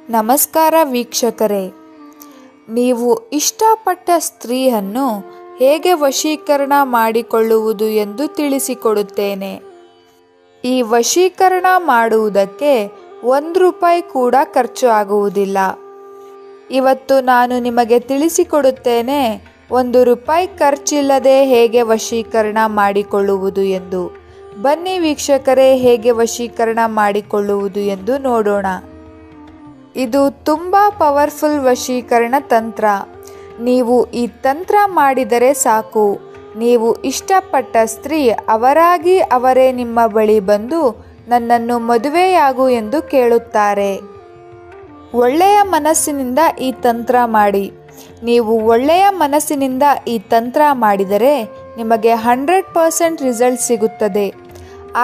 ನಮಸ್ಕಾರ ವೀಕ್ಷಕರೇ, ನೀವು ಇಷ್ಟಪಟ್ಟ ಸ್ತ್ರೀಯನ್ನು ಹೇಗೆ ವಶೀಕರಣ ಮಾಡಿಕೊಳ್ಳುವುದು ಎಂದು ತಿಳಿಸಿಕೊಡುತ್ತೇನೆ. ಈ ವಶೀಕರಣ ಮಾಡುವುದಕ್ಕೆ ₹1 ಕೂಡ ಖರ್ಚು ಆಗುವುದಿಲ್ಲ. ಇವತ್ತು ನಾನು ನಿಮಗೆ ತಿಳಿಸಿಕೊಡುತ್ತೇನೆ ₹1 ಖರ್ಚಿಲ್ಲದೆ ಹೇಗೆ ವಶೀಕರಣ ಮಾಡಿಕೊಳ್ಳುವುದು ಎಂದು. ಬನ್ನಿ ವೀಕ್ಷಕರೇ, ಹೇಗೆ ವಶೀಕರಣ ಮಾಡಿಕೊಳ್ಳುವುದು ಎಂದು ನೋಡೋಣ. ಇದು ತುಂಬ ಪವರ್ಫುಲ್ ವಶೀಕರಣ ತಂತ್ರ. ನೀವು ಈ ತಂತ್ರ ಮಾಡಿದರೆ ಸಾಕು, ನೀವು ಇಷ್ಟಪಟ್ಟ ಸ್ತ್ರೀ ಅವರಾಗಿ ಅವರೇ ನಿಮ್ಮ ಬಳಿ ಬಂದು ನನ್ನನ್ನು ಮದುವೆಯಾಗು ಎಂದು ಕೇಳುತ್ತಾರೆ. ಒಳ್ಳೆಯ ಮನಸ್ಸಿನಿಂದ ಈ ತಂತ್ರ ಮಾಡಿ. ನೀವು ಒಳ್ಳೆಯ ಮನಸ್ಸಿನಿಂದ ಈ ತಂತ್ರ ಮಾಡಿದರೆ ನಿಮಗೆ 100% ರಿಸಲ್ಟ್ ಸಿಗುತ್ತದೆ.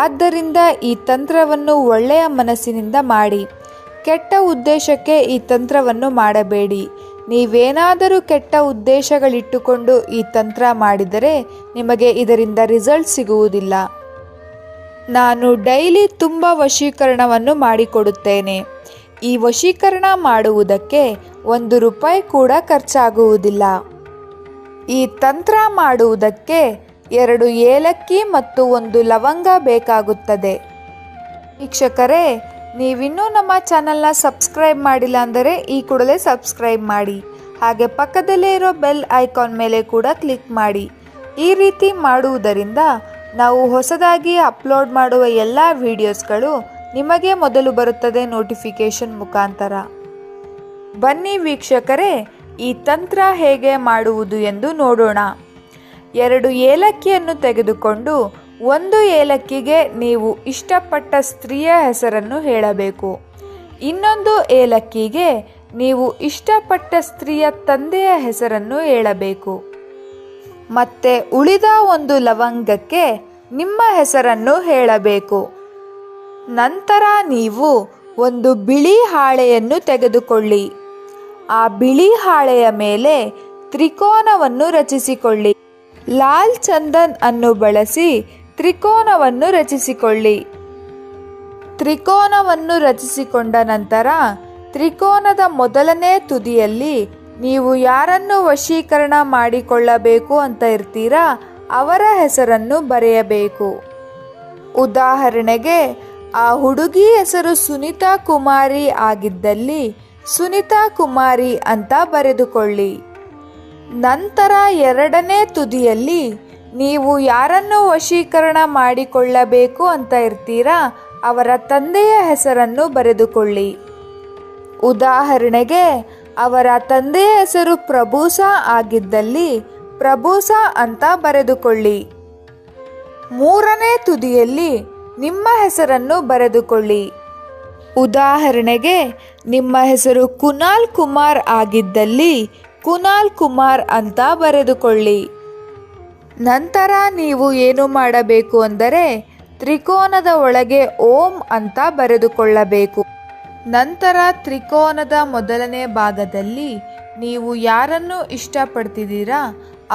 ಆದ್ದರಿಂದ ಈ ತಂತ್ರವನ್ನು ಒಳ್ಳೆಯ ಮನಸ್ಸಿನಿಂದ ಮಾಡಿ. ಕೆಟ್ಟ ಉದ್ದೇಶಕ್ಕೆ ಈ ತಂತ್ರವನ್ನು ಮಾಡಬೇಡಿ. ನೀವೇನಾದರೂ ಕೆಟ್ಟ ಉದ್ದೇಶಗಳಿಟ್ಟುಕೊಂಡು ಈ ತಂತ್ರ ಮಾಡಿದರೆ ನಿಮಗೆ ಇದರಿಂದ ರಿಸಲ್ಟ್ ಸಿಗುವುದಿಲ್ಲ. ನಾನು ಡೈಲಿ ತುಂಬ ವಶೀಕರಣವನ್ನು ಮಾಡಿಕೊಡುತ್ತೇನೆ. ಈ ವಶೀಕರಣ ಮಾಡುವುದಕ್ಕೆ ₹1 ಕೂಡ ಖರ್ಚಾಗುವುದಿಲ್ಲ. ಈ ತಂತ್ರ ಮಾಡುವುದಕ್ಕೆ 2 ಏಲಕ್ಕಿ ಮತ್ತು 1 ಲವಂಗ ಬೇಕಾಗುತ್ತದೆ. ವೀಕ್ಷಕರೇ, ನೀವಿನ್ನೂ ನಮ್ಮ ಚಾನಲ್ನ ಸಬ್ಸ್ಕ್ರೈಬ್ ಮಾಡಿಲ್ಲ ಅಂದರೆ ಈ ಕೂಡಲೇ ಸಬ್ಸ್ಕ್ರೈಬ್ ಮಾಡಿ. ಹಾಗೆ ಪಕ್ಕದಲ್ಲೇ ಇರೋ ಬೆಲ್ ಐಕಾನ್ ಮೇಲೆ ಕೂಡ ಕ್ಲಿಕ್ ಮಾಡಿ. ಈ ರೀತಿ ಮಾಡುವುದರಿಂದ ನಾವು ಹೊಸದಾಗಿ ಅಪ್ಲೋಡ್ ಮಾಡುವ ಎಲ್ಲ ವಿಡಿಯೋಸ್ಗಳು ನಿಮಗೆ ಮೊದಲು ಬರುತ್ತದೆ ನೋಟಿಫಿಕೇಶನ್ ಮುಖಾಂತರ. ಬನ್ನಿ ವೀಕ್ಷಕರೇ, ಈ ತಂತ್ರ ಹೇಗೆ ಮಾಡುವುದು ಎಂದು ನೋಡೋಣ. 2 ಏಲಕ್ಕಿಯನ್ನು ತೆಗೆದುಕೊಂಡು 1 ಏಲಕ್ಕಿಗೆ ನೀವು ಇಷ್ಟಪಟ್ಟ ಸ್ತ್ರೀಯ ಹೆಸರನ್ನು ಹೇಳಬೇಕು. ಇನ್ನೊಂದು ಏಲಕ್ಕಿಗೆ ನೀವು ಇಷ್ಟಪಟ್ಟ ಸ್ತ್ರೀಯ ತಂದೆಯ ಹೆಸರನ್ನು ಹೇಳಬೇಕು. ಮತ್ತೆ ಉಳಿದ 1 ಲವಂಗಕ್ಕೆ ನಿಮ್ಮ ಹೆಸರನ್ನು ಹೇಳಬೇಕು. ನಂತರ ನೀವು 1 ಬಿಳಿ ಹಾಳೆಯನ್ನು ತೆಗೆದುಕೊಳ್ಳಿ. ಆ ಬಿಳಿ ಹಾಳೆಯ ಮೇಲೆ ತ್ರಿಕೋನವನ್ನು ರಚಿಸಿಕೊಳ್ಳಿ. ಲಾಲ್ ಚಂದನ್ ಅನ್ನು ಬಳಸಿ ತ್ರಿಕೋನವನ್ನು ರಚಿಸಿಕೊಳ್ಳಿ. ತ್ರಿಕೋನವನ್ನು ರಚಿಸಿಕೊಂಡ ನಂತರ ತ್ರಿಕೋನದ ಮೊದಲನೇ ತುದಿಯಲ್ಲಿ ನೀವು ಯಾರನ್ನು ವಶೀಕರಣ ಮಾಡಿಕೊಳ್ಳಬೇಕು ಅಂತ ಇರ್ತೀರಾ ಅವರ ಹೆಸರನ್ನು ಬರೆಯಬೇಕು. ಉದಾಹರಣೆಗೆ, ಆ ಹುಡುಗಿ ಹೆಸರು ಸುನೀತಾ ಕುಮಾರಿ ಆಗಿದ್ದಲ್ಲಿ ಸುನೀತಾ ಕುಮಾರಿ ಅಂತ ಬರೆದುಕೊಳ್ಳಿ. ನಂತರ 2ನೇ ತುದಿಯಲ್ಲಿ ನೀವು ಯಾರನ್ನು ವಶೀಕರಣ ಮಾಡಿಕೊಳ್ಳಬೇಕು ಅಂತ ಇರ್ತೀರಾ ಅವರ ತಂದೆಯ ಹೆಸರನ್ನು ಬರೆದುಕೊಳ್ಳಿ. ಉದಾಹರಣೆಗೆ, ಅವರ ತಂದೆಯ ಹೆಸರು ಪ್ರಭೂಸ ಆಗಿದ್ದಲ್ಲಿ ಪ್ರಭೂಸ ಅಂತ ಬರೆದುಕೊಳ್ಳಿ. 3ನೇ ತುದಿಯಲ್ಲಿ ನಿಮ್ಮ ಹೆಸರನ್ನು ಬರೆದುಕೊಳ್ಳಿ. ಉದಾಹರಣೆಗೆ, ನಿಮ್ಮ ಹೆಸರು ಕುನಾಲ್ ಕುಮಾರ್ ಆಗಿದ್ದಲ್ಲಿ ಕುನಾಲ್ ಕುಮಾರ್ ಅಂತ ಬರೆದುಕೊಳ್ಳಿ. ನಂತರ ನೀವು ಏನು ಮಾಡಬೇಕು ಅಂದರೆ ತ್ರಿಕೋನದ ಒಳಗೆ ಓಂ ಅಂತ ಬರೆದುಕೊಳ್ಳಬೇಕು. ನಂತರ ತ್ರಿಕೋನದ ಮೊದಲನೇ ಭಾಗದಲ್ಲಿ ನೀವು ಯಾರನ್ನು ಇಷ್ಟಪಡ್ತಿದ್ದೀರಾ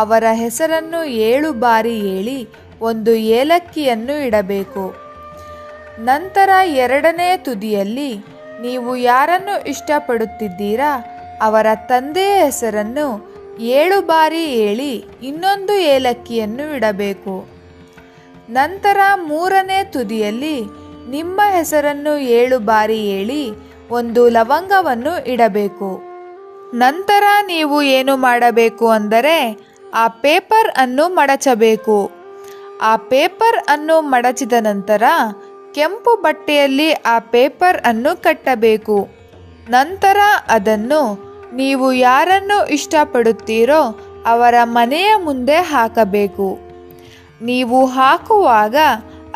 ಅವರ ಹೆಸರನ್ನು 7 ಬಾರಿ ಹೇಳಿ 1 ಏಲಕ್ಕಿಯನ್ನು ಇಡಬೇಕು. ನಂತರ 2ನೇ ತುದಿಯಲ್ಲಿ ನೀವು ಯಾರನ್ನು ಇಷ್ಟಪಡುತ್ತಿದ್ದೀರಾ ಅವರ ತಂದೆಯ ಹೆಸರನ್ನು 7 ಬಾರಿ ಹೇಳಿ ಇನ್ನೊಂದು ಏಲಕ್ಕಿಯನ್ನು ಇಡಬೇಕು. ನಂತರ 3ನೇ ತುದಿಯಲ್ಲಿ ನಿಮ್ಮ ಹೆಸರನ್ನು 7 ಬಾರಿ ಹೇಳಿ 1 ಲವಂಗವನ್ನು ಇಡಬೇಕು. ನಂತರ ನೀವು ಏನು ಮಾಡಬೇಕು ಅಂದರೆ ಆ ಪೇಪರ್ ಅನ್ನು ಮಡಚಬೇಕು. ಆ ಪೇಪರ್ ಅನ್ನು ಮಡಚಿದ ನಂತರ ಕೆಂಪು ಬಟ್ಟೆಯಲ್ಲಿ ಆ ಪೇಪರ್ ಅನ್ನು ಕಟ್ಟಬೇಕು. ನಂತರ ಅದನ್ನು ನೀವು ಯಾರನ್ನು ಇಷ್ಟಪಡುತ್ತೀರೋ ಅವರ ಮನೆಯ ಮುಂದೆ ಹಾಕಬೇಕು. ನೀವು ಹಾಕುವಾಗ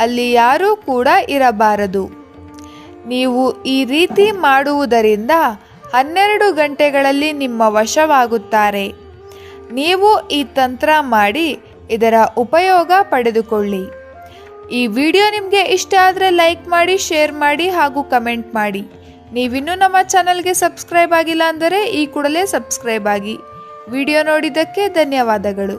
ಅಲ್ಲಿ ಯಾರೂ ಕೂಡ ಇರಬಾರದು. ನೀವು ಈ ರೀತಿ ಮಾಡುವುದರಿಂದ 12 ಗಂಟೆಗಳಲ್ಲಿ ನಿಮ್ಮ ವಶವಾಗುತ್ತಾರೆ. ನೀವು ಈ ತಂತ್ರ ಮಾಡಿ ಇದರ ಉಪಯೋಗ ಪಡೆದುಕೊಳ್ಳಿ. ಈ ವಿಡಿಯೋ ನಿಮಗೆ ಇಷ್ಟ ಆದರೆ ಲೈಕ್ ಮಾಡಿ, ಶೇರ್ ಮಾಡಿ ಹಾಗೂ ಕಮೆಂಟ್ ಮಾಡಿ. ನೀವಿನ್ನೂ ನಮ್ಮ ಚಾನಲ್ಗೆ ಸಬ್ಸ್ಕ್ರೈಬ್ ಆಗಿಲ್ಲ ಅಂದರೆ ಈ ಕೂಡಲೇ ಸಬ್ಸ್ಕ್ರೈಬ್ ಆಗಿ. ವಿಡಿಯೋ ನೋಡಿದ್ದಕ್ಕೆ ಧನ್ಯವಾದಗಳು.